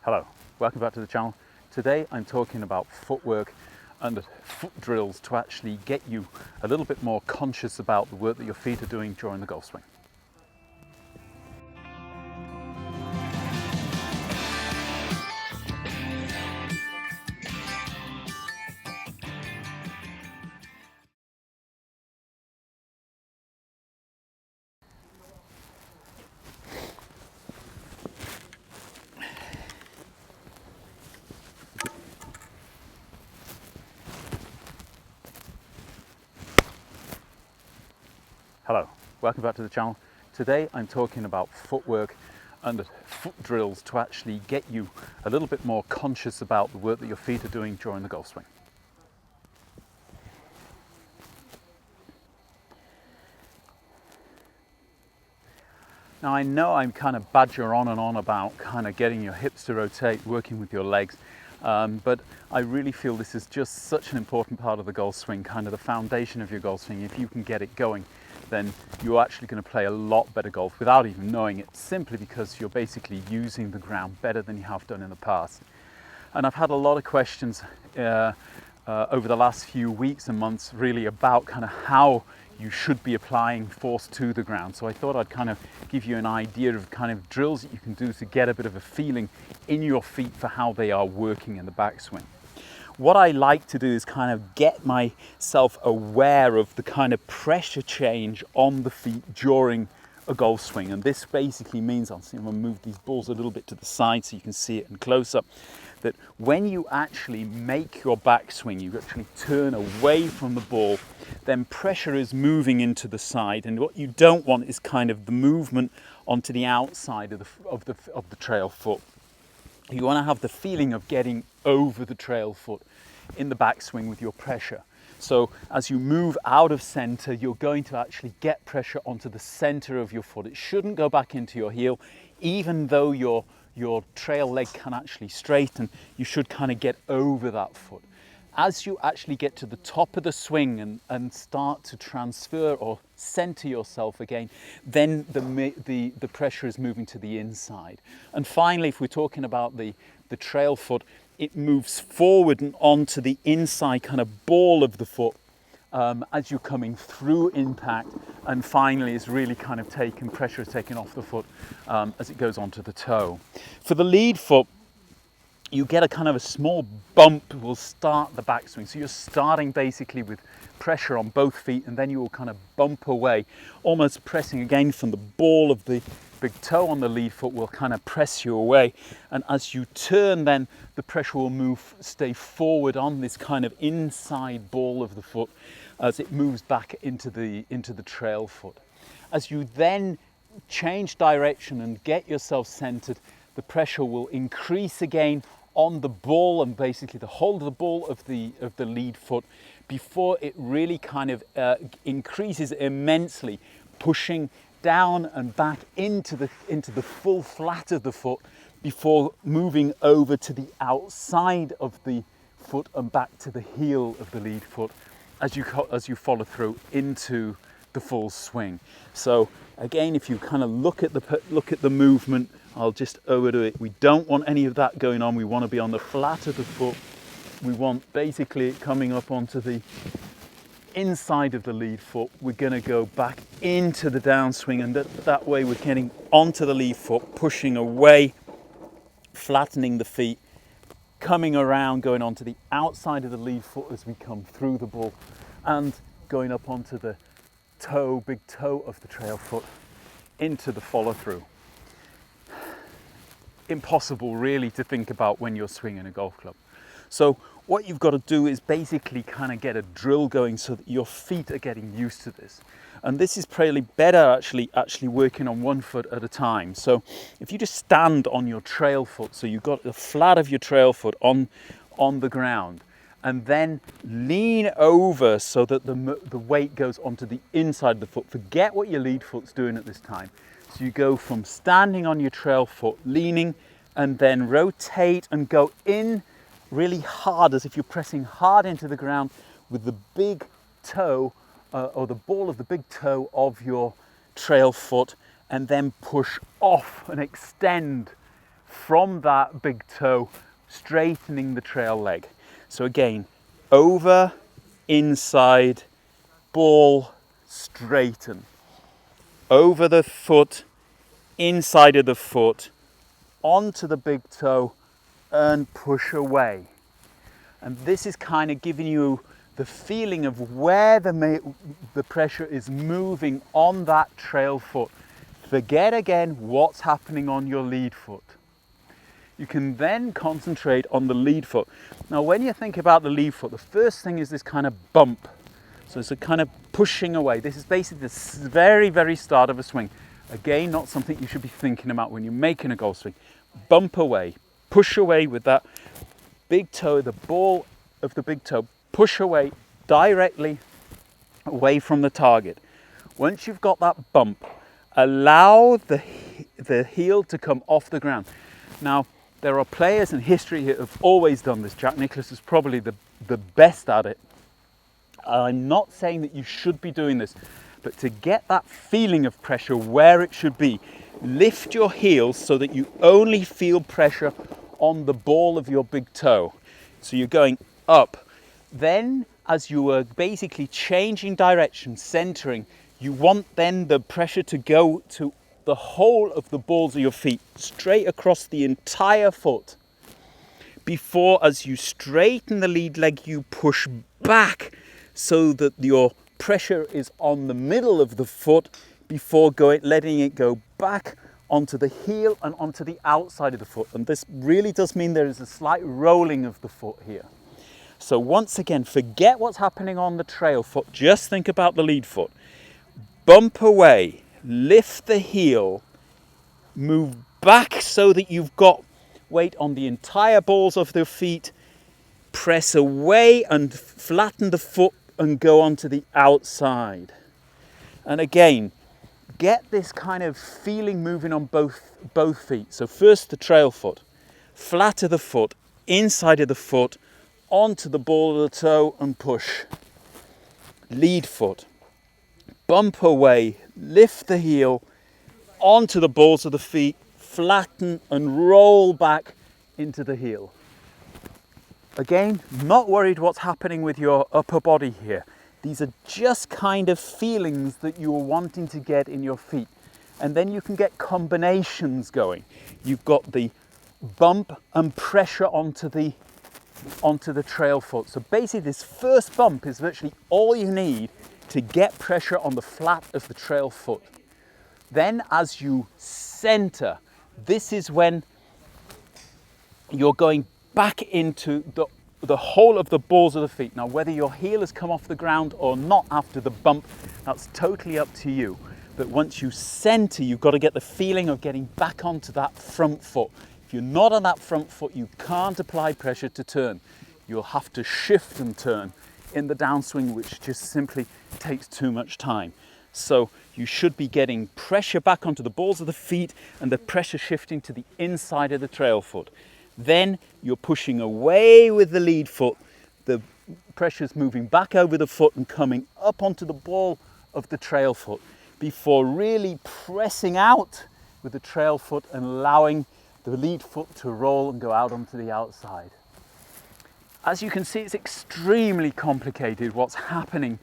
Hello, welcome back to the channel. Today I'm talking about footwork and foot drills to actually get you a little bit more conscious about the work that your feet are doing during the golf swing. Hello, welcome back to the channel. Today I'm talking about footwork and foot drills to actually get you a little bit more conscious about the work that your feet are doing during the golf swing. Now I know I'm kind of badger on and on about kind of getting your hips to rotate, working with your legs, but I really feel this is just such an important part of the golf swing, kind of the foundation of your golf swing. If you can get it going, then you're actually going to play a lot better golf without even knowing it, simply because you're basically using the ground better than you have done in the past. And I've had a lot of questions over the last few weeks and months really about kind of how you should be applying force to the ground. So I thought I'd kind of give you an idea of kind of drills that you can do to get a bit of a feeling in your feet for how they are working in the backswing. What I like to do is kind of get myself aware of the kind of pressure change on the feet during a golf swing. And this basically means, I'm going to move these balls a little bit to the side so you can see it in close up, that when you actually make your backswing, you actually turn away from the ball, then pressure is moving into the side. And what you don't want is kind of the movement onto the outside of the trail foot. You want to have the feeling of getting over the trail foot in the backswing with your pressure. So as you move out of center, you're going to actually get pressure onto the center of your foot. It shouldn't go back into your heel, even though your trail leg can actually straighten. You should kind of get over that foot. As you actually get to the top of the swing and start to transfer or center yourself again, then the pressure is moving to the inside. And finally, if we're talking about the trail foot, it moves forward and onto the inside kind of ball of the foot as you're coming through impact, and finally is really kind of pressure is taken off the foot as it goes onto the toe. For the lead foot, you get a kind of a small bump will start the backswing. So you're starting basically with pressure on both feet, and then you will kind of bump away, almost pressing again from the ball of the big toe on the lead foot will kind of press you away. And as you turn, then the pressure will stay forward on this kind of inside ball of the foot as it moves back into the trail foot. As you then change direction and get yourself centered, the pressure will increase again on the ball and basically the hold of the ball of the lead foot before it really kind of increases immensely, pushing down and back into the full flat of the foot before moving over to the outside of the foot and back to the heel of the lead foot as you follow through into the full swing. So again, if you kind of look at the movement, I'll just overdo it. We don't want any of that going on. We want to be on the flat of the foot. We want basically it coming up onto the inside of the lead foot. We're going to go back into the downswing, and that way we're getting onto the lead foot, pushing away, flattening the feet, coming around, going onto the outside of the lead foot as we come through the ball, and going up onto the big toe of the trail foot into the follow through. Impossible really to think about when you're swinging a golf club. So what you've got to do is basically kind of get a drill going so that your feet are getting used to this. And this is probably better actually working on one foot at a time. So if you just stand on your trail foot, so you've got the flat of your trail foot on the ground, and then lean over so that the weight goes onto the inside of the foot. Forget what your lead foot's doing at this time. So you go from standing on your trail foot, leaning, and then rotate and go in really hard as if you're pressing hard into the ground with the big toe or the ball of the big toe of your trail foot, and then push off and extend from that big toe, straightening the trail leg. So again, over, inside, ball, straighten. Over the foot, inside of the foot, onto the big toe, and push away. And this is kind of giving you the feeling of where the pressure is moving on that trail foot. Forget again what's happening on your lead foot. You can then concentrate on the lead foot. Now, when you think about the lead foot, the first thing is this kind of bump. So it's a kind of pushing away. This is basically the very, very start of a swing. Again, not something you should be thinking about when you're making a golf swing. Bump away, push away with that big toe, the ball of the big toe, push away directly away from the target. Once you've got that bump, allow the heel to come off the ground. Now, there are players in history who have always done this. Jack Nicklaus is probably the best at it. I'm not saying that you should be doing this, but to get that feeling of pressure where it should be, lift your heels so that you only feel pressure on the ball of your big toe. So you're going up. Then, as you are basically changing direction, centering, you want then the pressure to go to the whole of the balls of your feet, straight across the entire foot. Before, as you straighten the lead leg, you push back so that your pressure is on the middle of the foot before letting it go back onto the heel and onto the outside of the foot. And this really does mean there is a slight rolling of the foot here. So once again, forget what's happening on the trail foot. Just think about the lead foot. Bump away, lift the heel, move back so that you've got weight on the entire balls of the feet, press away and flatten the foot and go onto the outside. And again, get this kind of feeling moving on both feet. So first the trail foot, flatter the foot, inside of the foot, onto the ball of the toe and push. Lead foot, bump away, lift the heel, onto the balls of the feet, flatten and roll back into the heel. Again, not worried what's happening with your upper body here. These are just kind of feelings that you're wanting to get in your feet. And then you can get combinations going. You've got the bump and pressure onto the trail foot. So basically this first bump is virtually all you need to get pressure on the flat of the trail foot. Then as you center, this is when you're going back into the whole of the balls of the feet. Now, whether your heel has come off the ground or not after the bump, that's totally up to you. But once you center, you've got to get the feeling of getting back onto that front foot. If you're not on that front foot, you can't apply pressure to turn. You'll have to shift and turn in the downswing, which just simply takes too much time. So you should be getting pressure back onto the balls of the feet and the pressure shifting to the inside of the trail foot. Then you're pushing away with the lead foot. The pressure's moving back over the foot and coming up onto the ball of the trail foot before really pressing out with the trail foot and allowing the lead foot to roll and go out onto the outside. As you can see, it's extremely complicated what's happening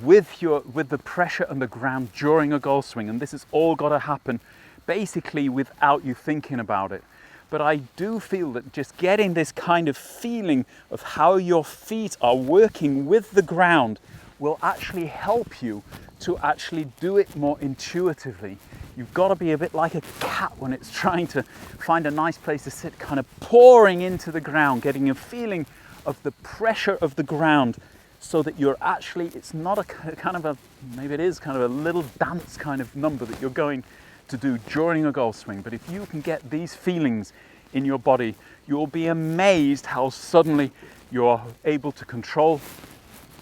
with the pressure and the ground during a golf swing, and this has all got to happen basically without you thinking about it. But I do feel that just getting this kind of feeling of how your feet are working with the ground will actually help you to actually do it more intuitively. You've got to be a bit like a cat when it's trying to find a nice place to sit, kind of pouring into the ground, getting a feeling of the pressure of the ground so that you're actually, it's not a kind of a, maybe it is kind of a little dance kind of number that you're going to do during a golf swing. But if you can get these feelings in your body, you'll be amazed how suddenly you're able to control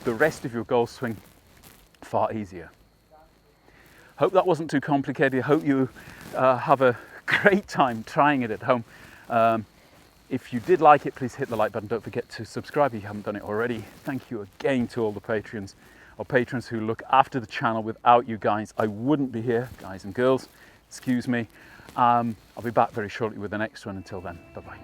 the rest of your golf swing far easier. Hope that wasn't too complicated. I hope you have a great time trying it at home. If you did like it, please hit the like button. Don't forget to subscribe if you haven't done it already. Thank you again to all the patrons who look after the channel. Without you guys, I wouldn't be here, guys and girls. Excuse me. I'll be back very shortly with the next one. Until then, bye-bye.